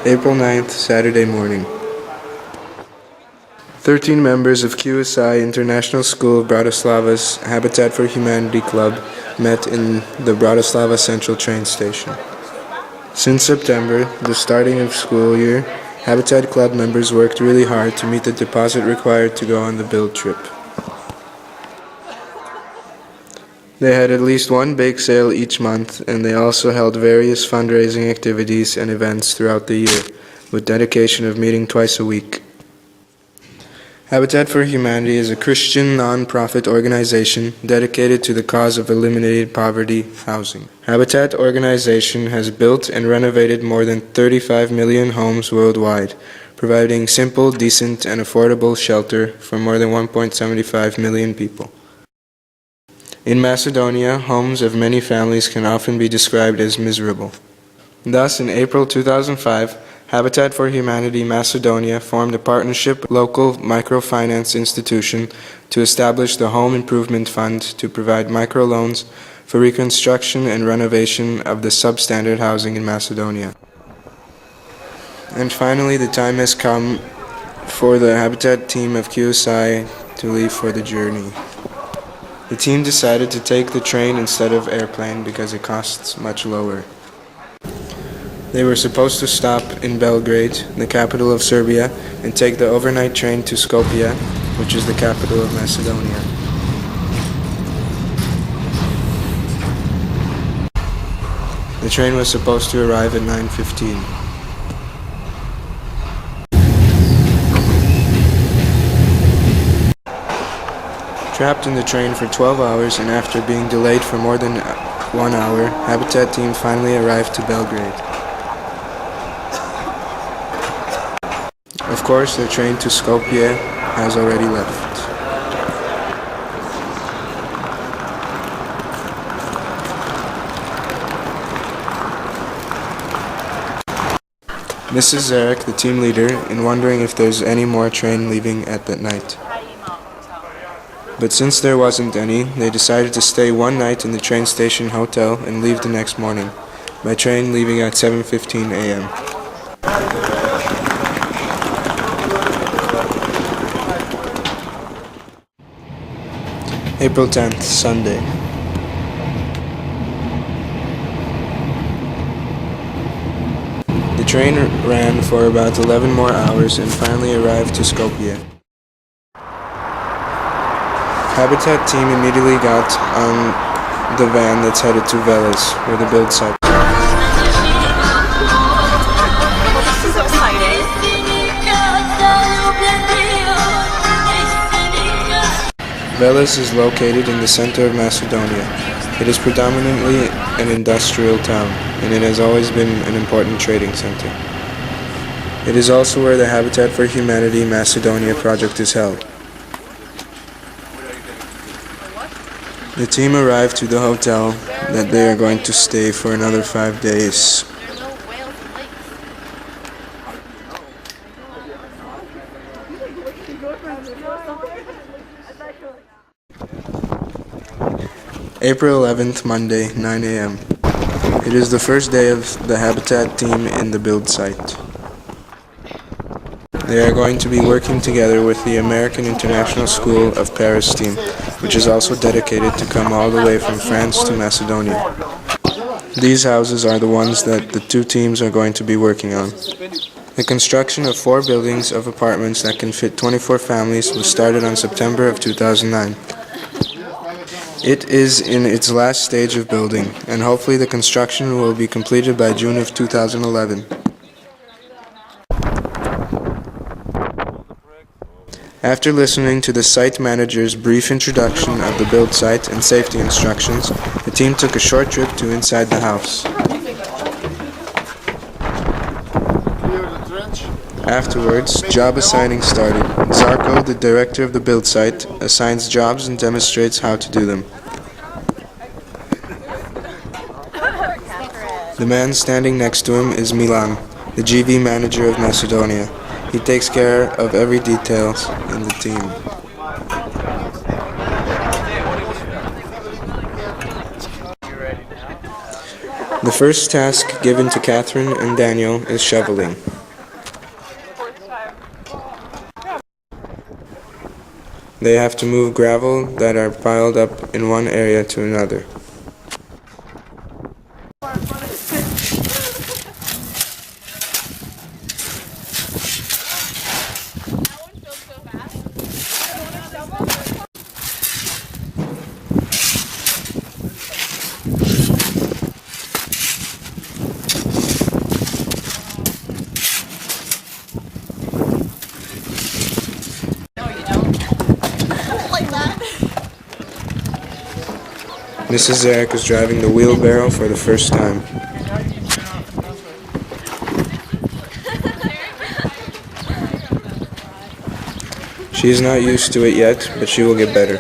April 9th, Saturday morning. 13 members of QSI International School of Bratislava's Habitat for Humanity Club met in the Bratislava Central train station. Since September, the starting of school year, Habitat Club members worked really hard to meet the deposit required to go on the build trip. They had at least one bake sale each month, and they also held various fundraising activities and events throughout the year, with dedication of meeting twice a week. Habitat for Humanity is a Christian non-profit organization dedicated to the cause of eliminating poverty housing. Habitat organization has built and renovated more than 35 million homes worldwide, providing simple, decent, and affordable shelter for more than 1.75 million people. In Macedonia, homes of many families can often be described as miserable. Thus, in April 2005, Habitat for Humanity Macedonia formed a partnership with a local microfinance institution to establish the Home Improvement Fund to provide microloans for reconstruction and renovation of the substandard housing in Macedonia. And finally, the time has come for the Habitat team of QSI to leave for the journey. The team decided to take the train instead of airplane because it costs much lower. They were supposed to stop in Belgrade, the capital of Serbia, and take the overnight train to Skopje, which is the capital of Macedonia. The train was supposed to arrive at 9:15. Trapped in the train for 12 hours and after being delayed for more than 1 hour, Habitat team finally arrived to Belgrade. Of course, their train to Skopje has already left. Mrs. Zarek, the team leader, is wondering if there's any more train leaving at that night. But since there wasn't any, they decided to stay one night in the train station hotel and leave the next morning, by train leaving at 7:15 a.m. April 10th, Sunday. The train ran for about 11 more hours and finally arrived to Skopje. Habitat team immediately got on the van that's headed to Veles, where the build site is. This is exciting. Veles is located in the center of Macedonia. It is predominantly an industrial town, and it has always been an important trading center. It is also where the Habitat for Humanity Macedonia project is held. The team arrived to the hotel that they are going to stay for another 5 days. April 11th, Monday, 9 a.m. It is the first day of the Habitat team in the build site. They are going to be working together with the American International School of Paris team, which is also dedicated to come all the way from France to Macedonia. These houses are the ones that the two teams are going to be working on. The construction of 4 buildings of apartments that can fit 24 families was started on September of 2009. It is in its last stage of building, and hopefully the construction will be completed by June of 2011. After listening to the site manager's brief introduction of the build site and safety instructions, the team took a short trip to inside the house. Afterwards, job assigning started. Zarko, the director of the build site, assigns jobs and demonstrates how to do them. The man standing next to him is Milan, the GV manager of Macedonia. He takes care of every detail in the team. The first task given to Catherine and Daniel is shoveling. They have to move gravel that are piled up in one area to another. Mrs. Zarek is driving the wheelbarrow for the first time. She is not used to it yet, but she will get better.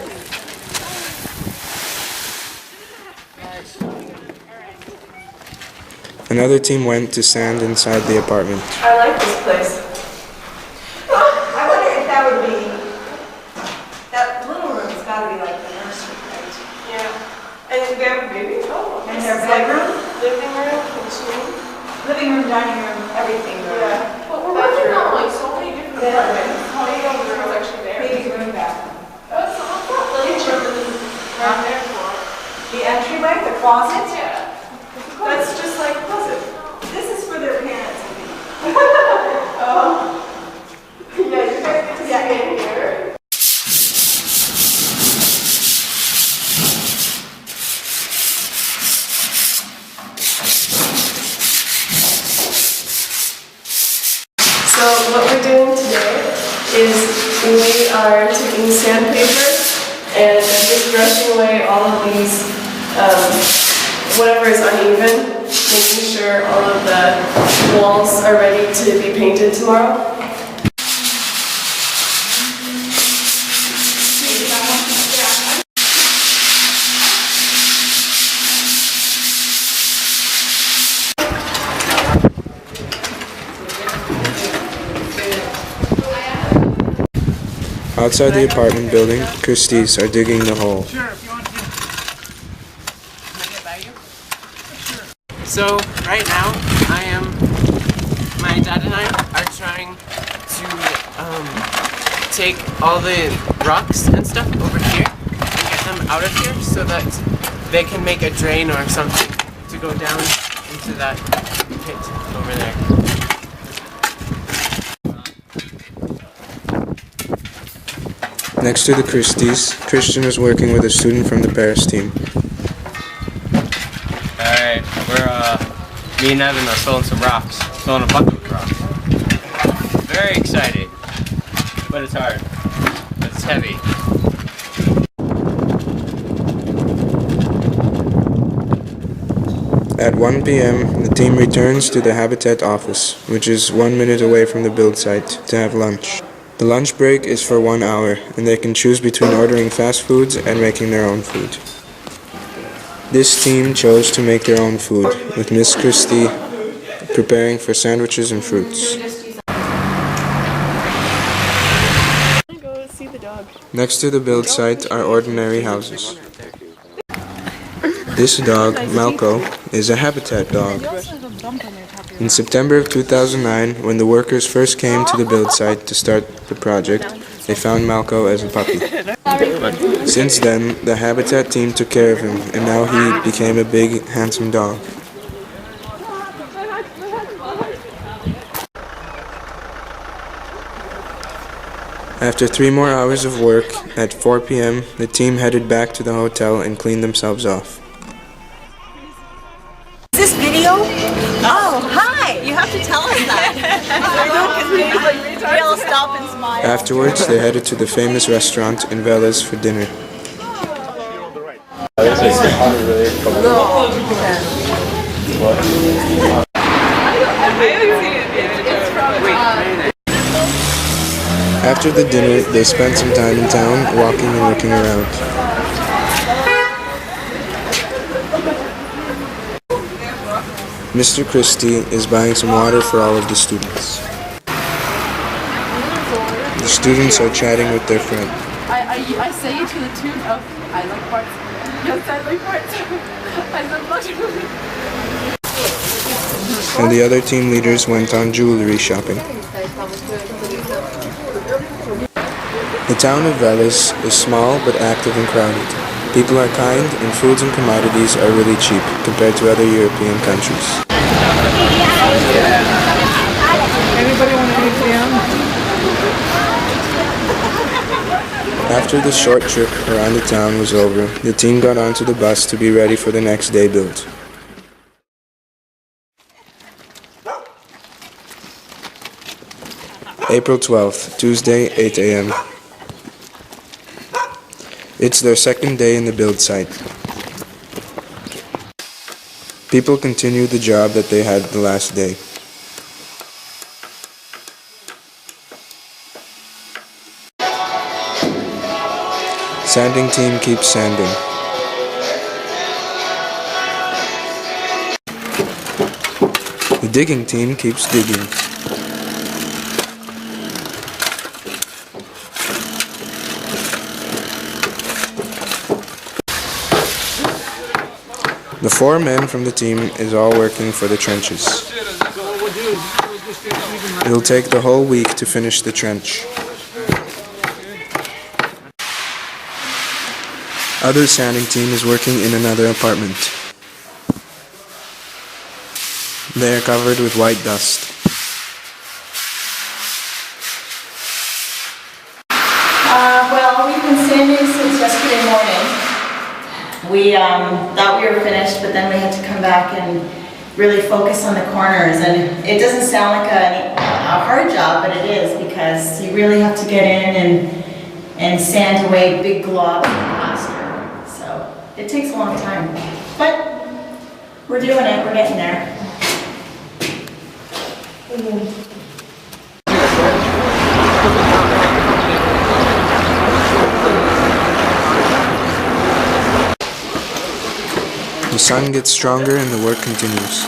Another team went to sand inside the apartment. I like this place. I wonder if that would be, that little room's gotta be like the nursery, right? Yeah. And then we have a baby. Oh. And their bedroom? Living room, kitchen. Living room, dining room, everything. Yeah. But we're working on like so many different apartments. How many of them are actually there? Baby room, bathroom. That's not really really around there for. The entryway, the closet? Yeah. That's just like a closet. This is for their parents, I think. Yeah, you guys get to stay in here. So what we're doing today is we are taking sandpaper and just brushing away all of these, whatever is uneven, making sure all of the walls are ready to be painted tomorrow. Outside the apartment building, Christies are digging the hole. So right now, my dad and I are trying to take all the rocks and stuff over here and get them out of here so that they can make a drain or something to go down into that pit over there. Next to the Christies, Christian is working with a student from the Paris team. Alright, me and Evan are filling some rocks. Filling a bucket with rocks. Very exciting. But it's hard. But it's heavy. At 1 p.m., the team returns to the Habitat office, which is 1 minute away from the build site, to have lunch. The lunch break is for 1 hour, and they can choose between ordering fast foods and making their own food. This team chose to make their own food, with Miss Christie preparing for sandwiches and fruits. Go see the dog. Next to the build site are ordinary houses. This dog, Malco, is a Habitat dog. In September of 2009, when the workers first came to the build site to start the project, they found Malco as a puppy. Since then, the Habitat team took care of him, and now he became a big, handsome dog. After 3 more hours of work, at 4 p.m., the team headed back to the hotel and cleaned themselves off. Is this video? Oh, hi! You have to tell us that. We'll stop and smile. Afterwards, they headed to the famous restaurant in Veles for dinner. After the dinner, they spent some time in town, walking and looking around. Mr. Christie is buying some water for all of the students. The students are chatting with their friend. I say it to the tune of I like parts. Yes, I like parts. I love mushrooms. And the other team leaders went on jewelry shopping. The town of Veles is small but active and crowded. People are kind and foods and commodities are really cheap compared to other European countries. Anybody want an ATM? After the short trip around the town was over, the team got onto the bus to be ready for the next day build. April 12th, Tuesday, 8 a.m. It's their second day in the build site. People continue the job that they had the last day. Sanding team keeps sanding. The digging team keeps digging. The 4 men from the team is all working for the trenches. It'll take the whole week to finish the trench. Other sanding team is working in another apartment. They are covered with white dust. Well, we've been sanding since yesterday morning. We thought we were finished, but then we had to come back and really focus on the corners. And it doesn't sound like a hard job, but it is, because you really have to get in and sand away big globs of plaster. So it takes a long time, but we're doing it. We're getting there. The sun gets stronger and the work continues.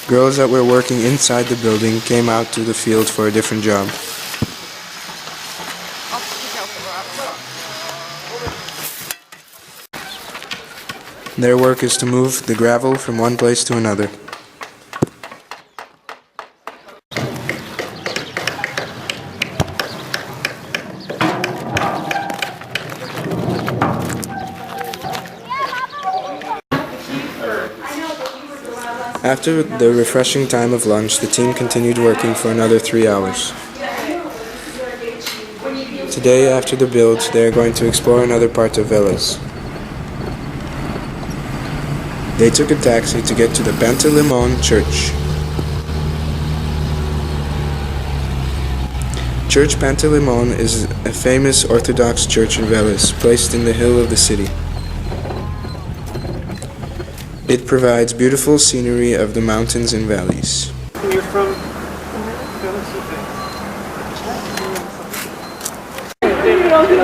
Girls that were working inside the building came out to the field for a different job. Their work is to move the gravel from one place to another. After the refreshing time of lunch, the team continued working for another 3 hours. Today, after the build, they are going to explore another part of Veles. They took a taxi to get to the Part1 church. Church Part1 is a famous Orthodox church in Veles, placed in the hill of the city. It provides beautiful scenery of the mountains and valleys. You're from...